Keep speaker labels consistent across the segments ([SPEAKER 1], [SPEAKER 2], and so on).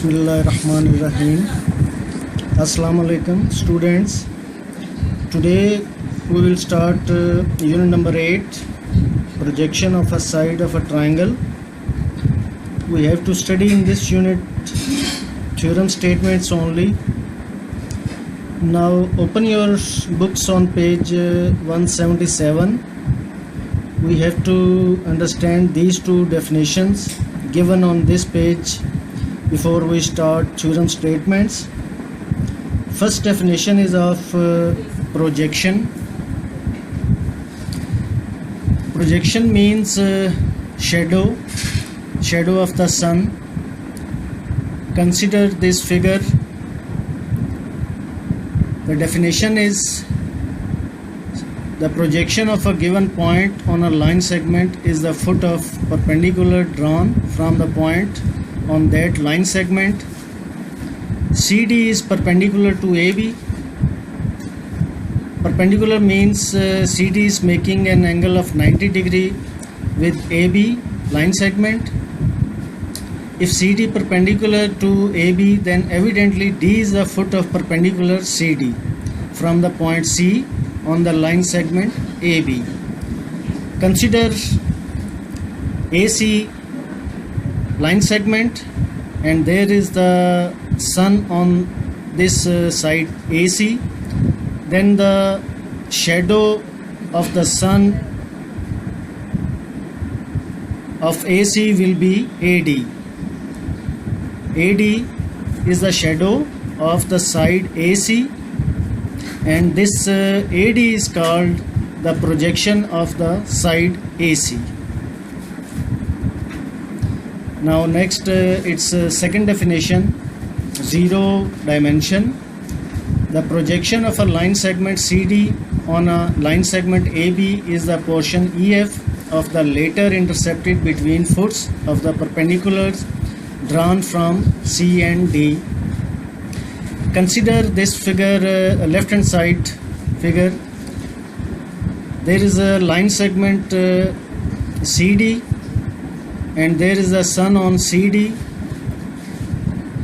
[SPEAKER 1] Bismillahirrahmanirrahim. Assalamu alaikum students. Today we will start unit number 8, projection of a side of a triangle. We have to study in this unit theorem statements only. Now open your books on page 177. We have to understand these two definitions given on this page before we start theorem statements. First definition is of projection. Projection means shadow of the sun. Consider this figure. The definition is the projection of a given point on a line segment is the foot of perpendicular drawn from the point on that line segment. CD is perpendicular to AB. Perpendicular means CD is making an angle of 90 degree with AB line segment. If CD perpendicular to AB, then evidently D is the foot of perpendicular CD from the point C on the line segment AB. Consider AC line segment, and there is the sun on this side AC. Then the shadow of the sun of AC will be AD. AD is the shadow of the side AC, and this AD is called the projection of the side AC. Now next its second definition, zero dimension. The projection of a line segment CD on a line segment AB is the portion EF of the later intercepted between foots of the perpendiculars drawn from C and D. Consider this figure, left hand side figure. There is a line segment CD, and there is a sun on CD.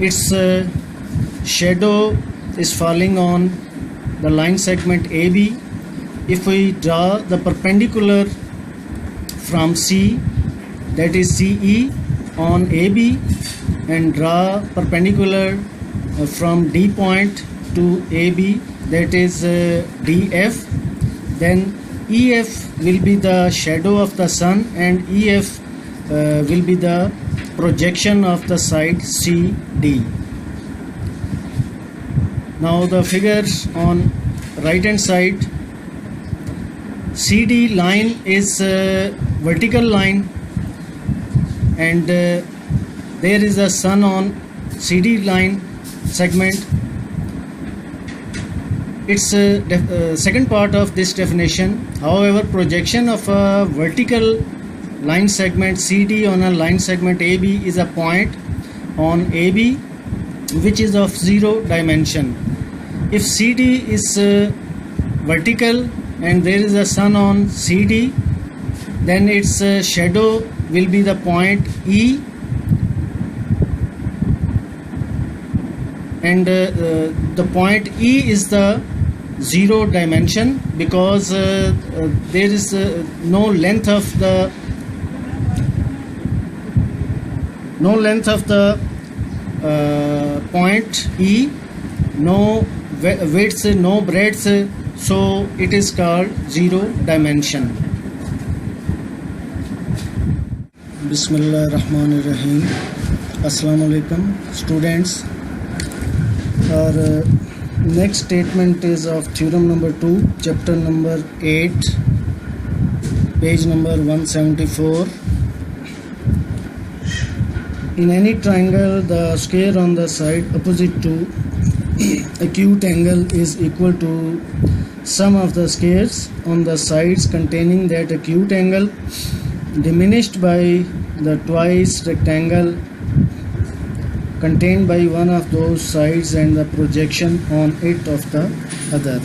[SPEAKER 1] Its shadow is falling on the line segment AB. If we draw the perpendicular from C, that is CE, on AB, and draw perpendicular from D point to AB, that is DF, then EF will be the shadow of the sun, and EF will be the projection of the side CD. Now the figures on right hand side, CD line is a vertical line, and there is a sun on CD line segment. It's second part of this definition. However, projection of a vertical line segment CD on a line segment AB is a point on AB which is of zero dimension. If CD is vertical and there is a sun on CD, then its shadow will be the point E, and the point E is the zero dimension because there is no length of the point E, no width, no breadth, so it is called zero dimension. Bismillahirrahmanirrahim. Assalamu alaikum students. Our next statement is of theorem number 2, chapter number 8, page number 174. In any triangle, the square on the side opposite to acute angle is equal to sum of the squares on the sides containing that acute angle diminished by the twice rectangle contained by one of those sides and the projection on it of the other.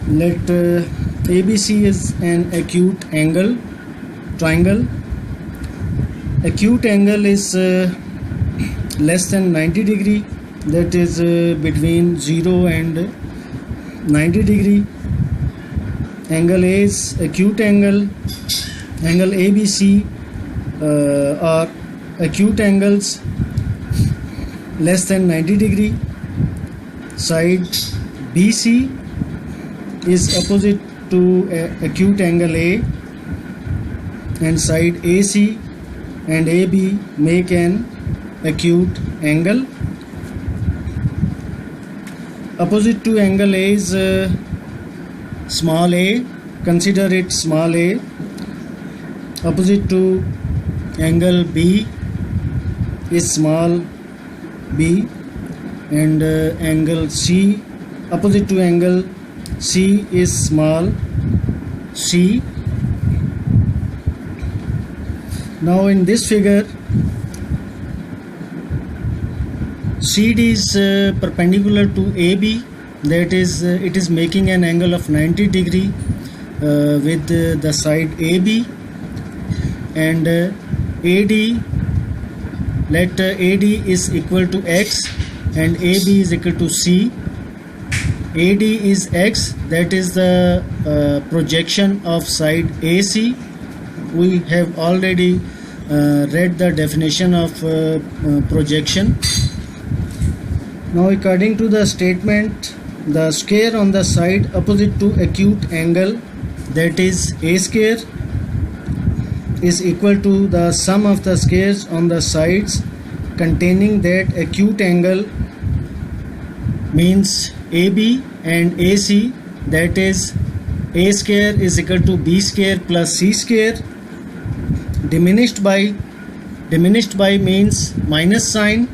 [SPEAKER 1] Let ABC is an acute angle triangle. Acute angle is less than 90 degree, that is between 0 and 90 degree. Angle A is acute angle. Angle ABC are acute angles less than 90 degree. Side BC is opposite to acute angle A, and side AC and AB make an acute angle. Opposite to angle A is small a, consider it small a. Opposite to angle B is small b, and angle C, opposite to angle C is small c. Now in this figure, CD is perpendicular to AB, that is it is making an angle of 90 degree with the side AB, and AD, let AD is equal to X and AB is equal to C. AD is X, that is the projection of side AC. We have already read the definition of projection. Now according to the statement, the square on the side opposite to acute angle, that is A square, is equal to the sum of the squares on the sides containing that acute angle, means AB and AC, that is A square is equal to B square plus C square. Diminished by means minus sign,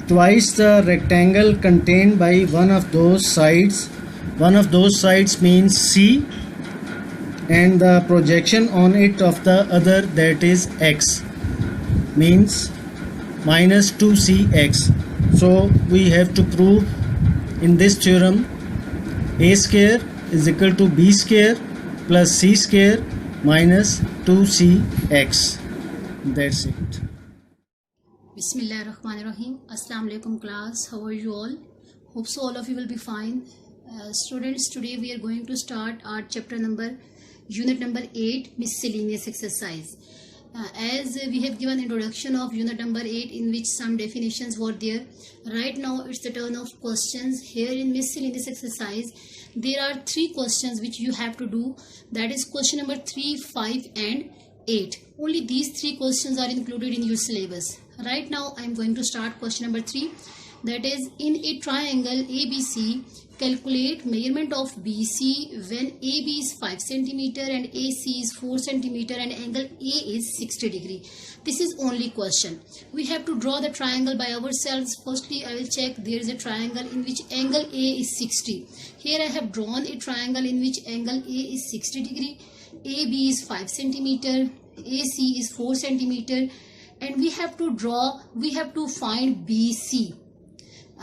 [SPEAKER 1] twice the rectangle contained by one of those sides. One of those sides means C, and the projection on it of the other, that is X, means minus 2cx. So we have to prove in this theorem A square is equal to B square plus C square minus 2cx. That's it.
[SPEAKER 2] Bismillahirrahmanirrahim. Assalamu alaikum class. How are you all? Hope so all of you will be fine. Students, today we are going to start our unit number 8, miscellaneous exercise. As we have given introduction of unit number 8, in which some definitions were there. Right now it's the turn of questions. Here in miscellaneous exercise, there are 3 questions which you have to do. That is question number 3, 5 and 8. Only these 3 questions are included in your syllabus. Right now I am going to start question number 3. That is, in a triangle ABC, calculate measurement of BC when AB is 5 cm and AC is 4 cm and angle A is 60 degree. This is only question. We have to draw the triangle by ourselves. Firstly, I will check there is a triangle in which angle A is 60. Here I have drawn a triangle in which angle A is 60 degree. AB is 5 cm, AC is 4 cm, and we have to find BC.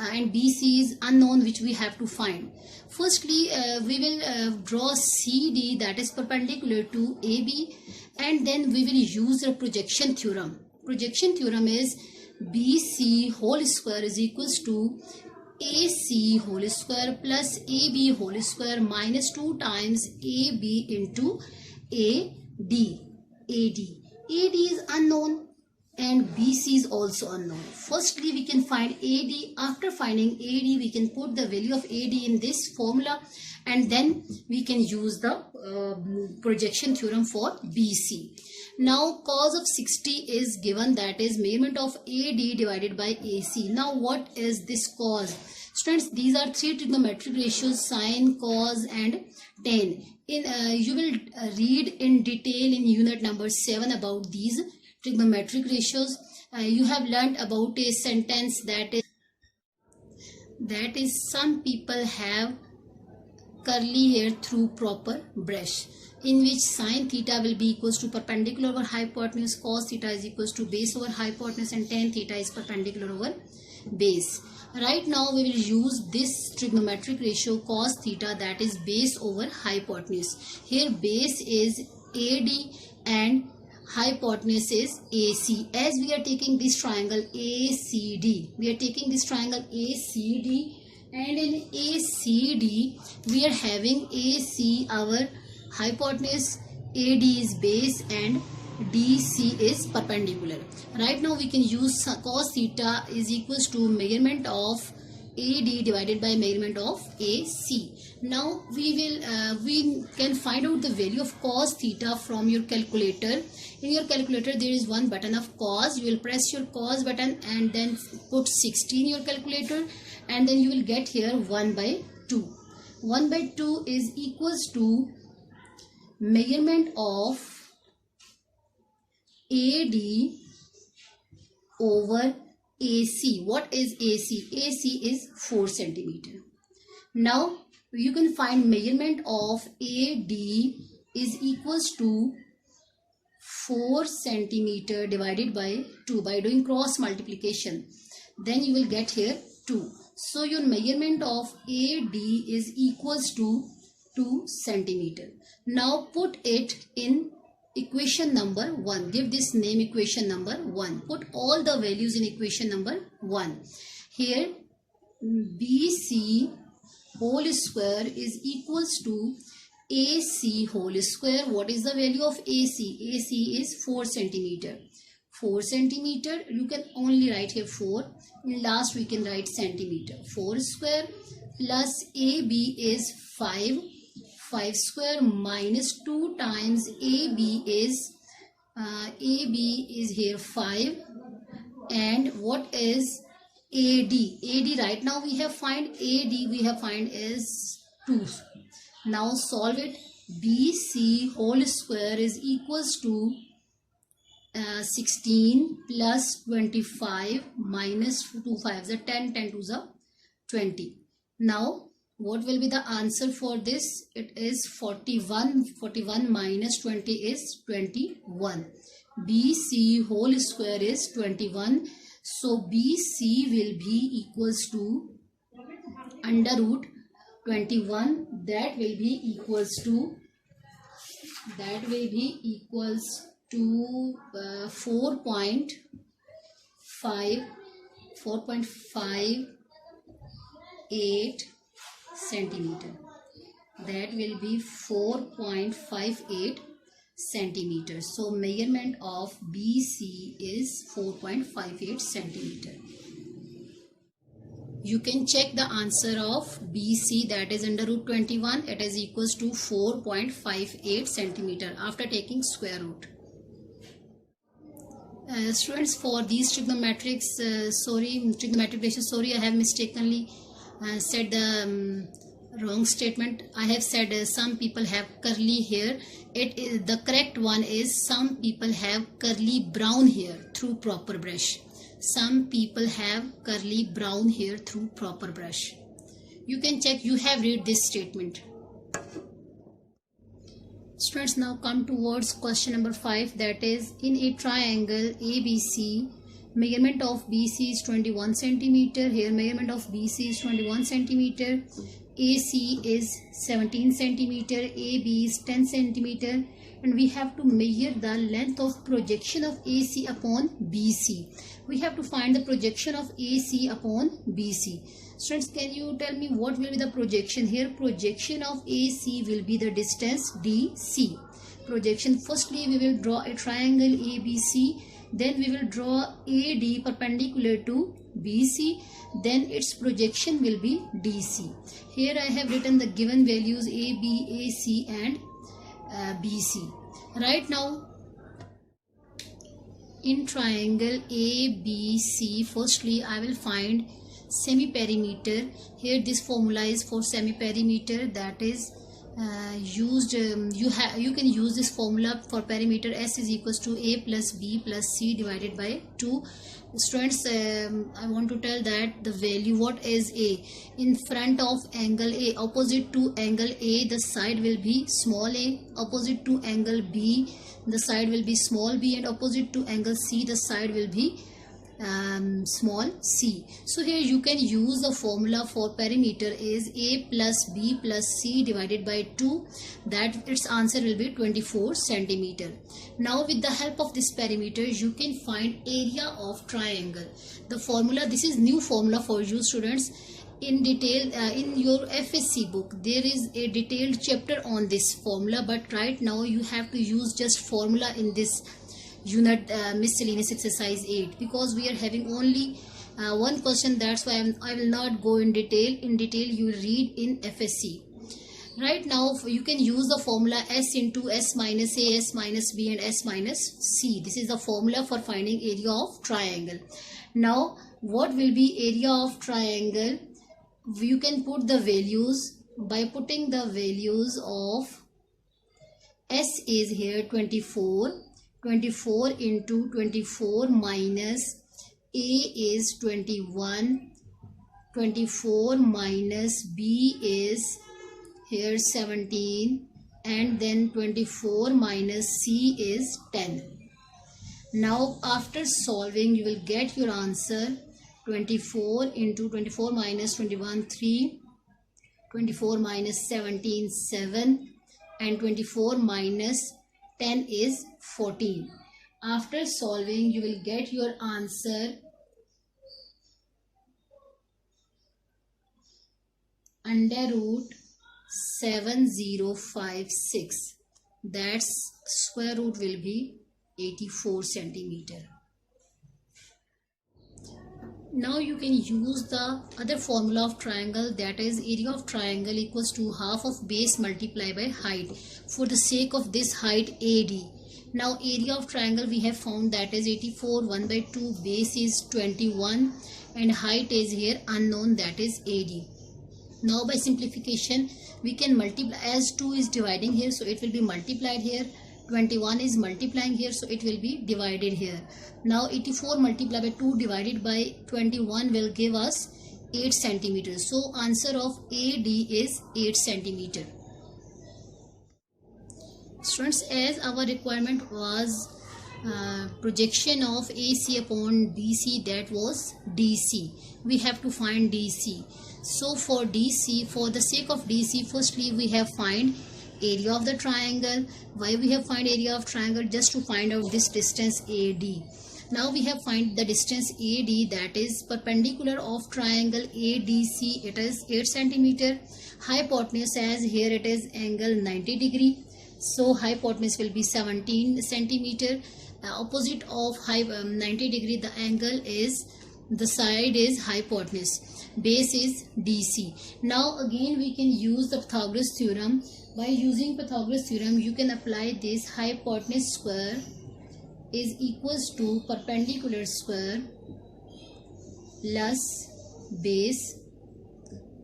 [SPEAKER 2] And BC is unknown, which we have to find. Firstly, we will draw CD, that is perpendicular to AB, and then we will use the projection theorem. Projection theorem is BC whole square is equals to AC whole square plus AB whole square minus 2 times AB into AD. AD is unknown and BC is also unknown. Firstly, we can find AD. After finding AD, we can put the value of AD in this formula, and then we can use the projection theorem for BC. Now cos of 60 is given, that is measurement of AD divided by AC. Now what is this cos? Students, these are 3 trigonometric ratios: sine, cos and tan. You will read in detail in unit number 7 about these trigonometric ratios. You have learned about a sentence that is some people have curly hair through proper brush, in which sine theta will be equals to perpendicular over hypotenuse, cos theta is equals to base over hypotenuse, and tan theta is perpendicular over base. Right now we will use this trigonometric ratio cos theta, that is base over hypotenuse. Here base is AD and hypotenuse is AC. As we are taking this triangle ACD, and in ACD we are having AC, our hypotenuse, AD is base, and DC is perpendicular. Right now we can use cos theta is equals to measurement of AD divided by measurement of AC. Now we can find out the value of cos theta from your calculator. In your calculator there is one button of cos. You will press your cos button and then put 60 in your calculator, and then you will get here 1 by 2. 1 by 2 is equals to measurement of AD over AC. What is AC? AC is 4 centimeter. Now you can find measurement of AD is equals to 4 centimeter divided by 2 by doing cross multiplication. Then you will get here 2. So your measurement of AD is equals to 2 centimeter. Now put it in equation number 1. Give this name equation number 1. Put all the values in equation number 1. Here BC whole square is equals to AC whole square. What is the value of AC? AC is 4 centimeter. 4 centimeter, you can only write here 4. In last we can write centimeter. 4 square plus AB is 5. 5 square minus 2 times AB is here 5. And what is AD? AD right now we have find AD is 2. Now solve it. BC whole square is equals to 16 plus 25 minus 2 5s are 10, 10 2s are 20. Now what will be the answer for this? It is 41. 41 minus 20 is 21. BC whole square is 21. So BC will be equals to under root 21. That will be equals to 4.58 centimeter. That will be 4.58 centimeter. So measurement of BC is 4.58 centimeter. You can check the answer of BC, that is under root 21. It is equals to 4.58 centimeter after taking square root. Students, for these trigonometric ratios, I have mistakenly said the wrong statement. I have said some people have curly hair. The correct one is some people have curly brown hair through proper brush. Some people have curly brown hair through proper brush. You can check. You have read this statement. Students, now come towards question number 5, that is in a triangle ABC, measurement of BC is 21 centimeter. Here measurement of BC is 21 centimeter. AC is 17 centimeter. AB is 10 centimeter. And we have to measure the length of projection of AC upon BC. We have to find the projection of AC upon BC. Students, can you tell me what will be the projection here? Projection of AC will be the distance DC. Projection, firstly we will draw a triangle ABC. Then we will draw AD perpendicular to BC. Then its projection will be DC. Here I have written the given values AB, AC and BC. Right now in triangle ABC, firstly I will find semi-perimeter. Here this formula is for semi-perimeter, that is used. You can use this formula for perimeter. S is equals to A plus B plus C divided by 2. Students, I want to tell that the value, what is A? In front of angle A, opposite to angle A, the side will be small a. Opposite to angle B, the side will be small b. And opposite to angle C, the side will be small c. So here you can use the formula for perimeter is a plus b plus c divided by 2, that its answer will be 24 centimeter. Now with the help of this perimeter you can find area of triangle. The formula, this is new formula for you students. In detail in your FSC book there is a detailed chapter on this formula, but right now you have to use just formula in this unit miscellaneous exercise 8, because we are having only one question. That's why I will not go in detail. In detail you will read in FSC. Right now you can use the formula S into S minus A, S minus B and S minus C. This is the formula for finding area of triangle. Now what will be area of triangle? You can put the values by putting the values of S is here 24. 24 into 24 minus A is 21, 24 minus B is here 17, and then 24 minus C is 10. Now after solving you will get your answer. 24 into 24 minus 21 3, 24 minus 17 7, and 24 minus 10 is 14. After solving you will get your answer under root 7056. That's square root will be 84 centimeter. Now you can use the other formula of triangle, that is area of triangle equals to half of base multiplied by height. For the sake of this height AD. Now area of triangle we have found, that is 84, 1 by 2, base is 21 and height is here unknown, that is AD. Now by simplification we can multiply, as 2 is dividing here so it will be multiplied here. 21 is multiplying here so it will be divided here. Now 84 multiplied by 2 divided by 21 will give us 8 centimeters. So answer of AD is 8 centimeter. Students, as our requirement was projection of AC upon BC, that was DC. We have to find DC. So for DC, for the sake of DC, firstly we have find area of the triangle. Why we have find area of triangle? Just to find out this distance AD. Now we have find the distance AD, that is perpendicular of triangle ADC. It is 8 centimeter. Hypotenuse, as here it is angle 90 degree. So hypotenuse will be 17 centimeter. Opposite of 90 degree, the angle is, the side is hypotenuse. Base is DC. Now again we can use the Pythagoras theorem. By using Pythagoras theorem you can apply this. Hypotenuse square is equals to perpendicular square plus base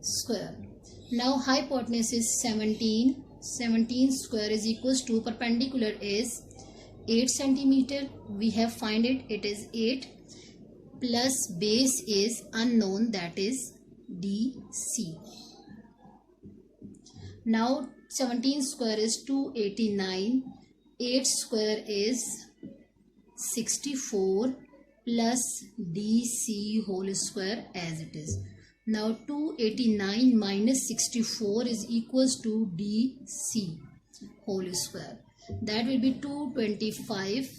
[SPEAKER 2] square. Now hypotenuse is 17. 17 square is equals to perpendicular is 8 centimeter. We have find it. It is 8 plus base is unknown, that is DC. Now 17 square is 289. 8 square is 64 plus DC whole square as it is. Now 289 minus 64 is equals to DC whole square. That will be 225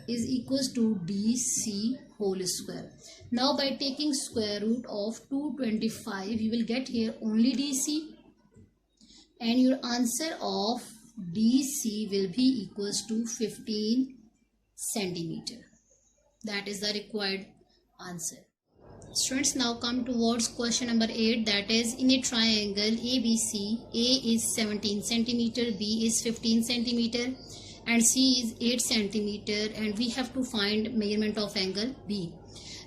[SPEAKER 2] is equals to DC whole square. Now by taking square root of 225 you will get here only DC, and your answer of DC will be equals to 15 centimeter. That is the required answer. Students, now come towards question number 8, that is in a triangle ABC, A is 17 centimeter, B is 15 centimeter and C is 8 centimeter, and we have to find measurement of angle B.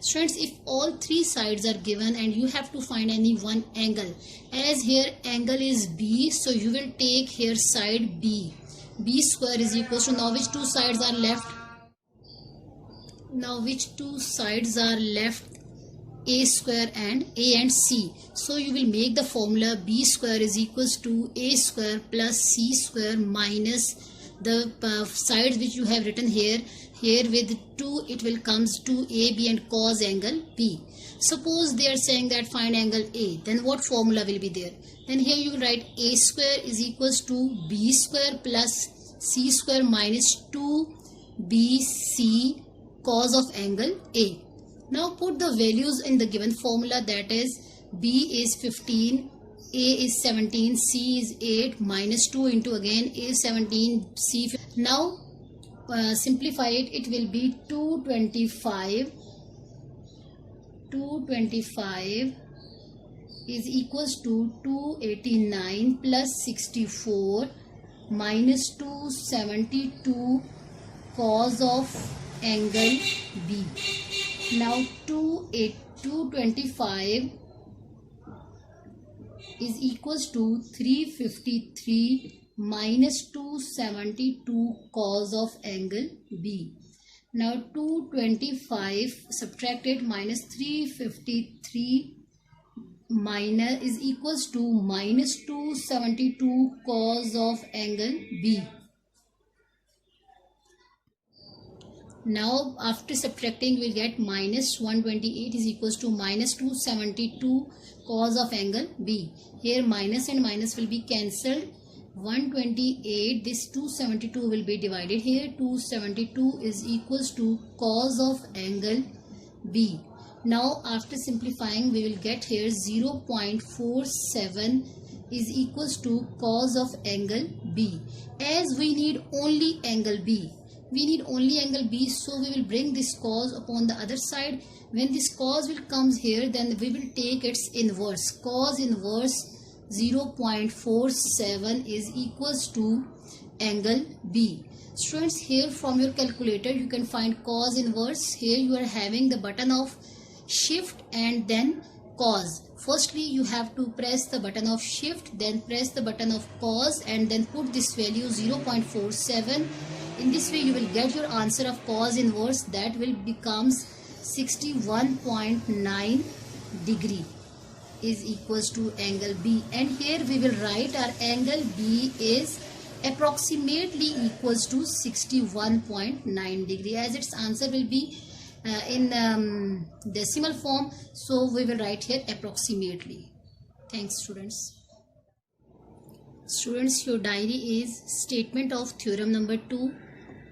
[SPEAKER 2] Students, if all three sides are given and you have to find any one angle, as here angle is B, so you will take here side B. B square is equals to, now which two sides are left? Now which two sides are left? A square and A and C. So you will make the formula B square is equals to A square plus C square minus the sides which you have written here. Here with 2 it will comes to AB and cos angle B. Suppose they are saying that find angle A, then what formula will be there? Then here you will write A square is equals to B square plus C square minus 2BC cos of angle A. Now put the values in the given formula, that is B is 15, A is 17, C is 8, minus 2 into again A is 17, C. Now simplify it, it will be 225 is equals to 289 plus 64 minus 272 cos of angle B. Now 225 is equals to 353 minus 272 cos of angle B. Now 225 subtracted minus 353 minus is equals to minus 272 cos of angle B. Now after subtracting we will get minus 128 is equals to minus 272 cos of angle B. Here minus and minus will be cancelled. 128, this 272 will be divided here. 272 is equals to cos of angle B. Now after simplifying we will get here 0.47 is equals to cos of angle B. As we need only angle B, so we will bring this cos upon the other side. When this cos will comes here, then we will take its inverse. Cos inverse 0.47 is equals to angle B. Students, here from your calculator you can find cos inverse. Here you are having the button of shift and then cos. Firstly you have to press the button of shift, then press the button of cos and then put this value 0.47. In this way you will get your answer of cos inverse, that will becomes 61.9 degree is equals to angle B. And here we will write our angle B is approximately equals to 61.9 degree, as its answer will be in decimal form, so we will write here approximately. Thanks students. Students, your diary is statement of theorem number 2,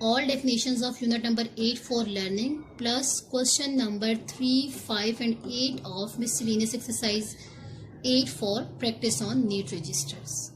[SPEAKER 2] all definitions of unit number 8 for learning, plus question number 3, 5 and 8 of miscellaneous exercise 8 for practice on NEET registers.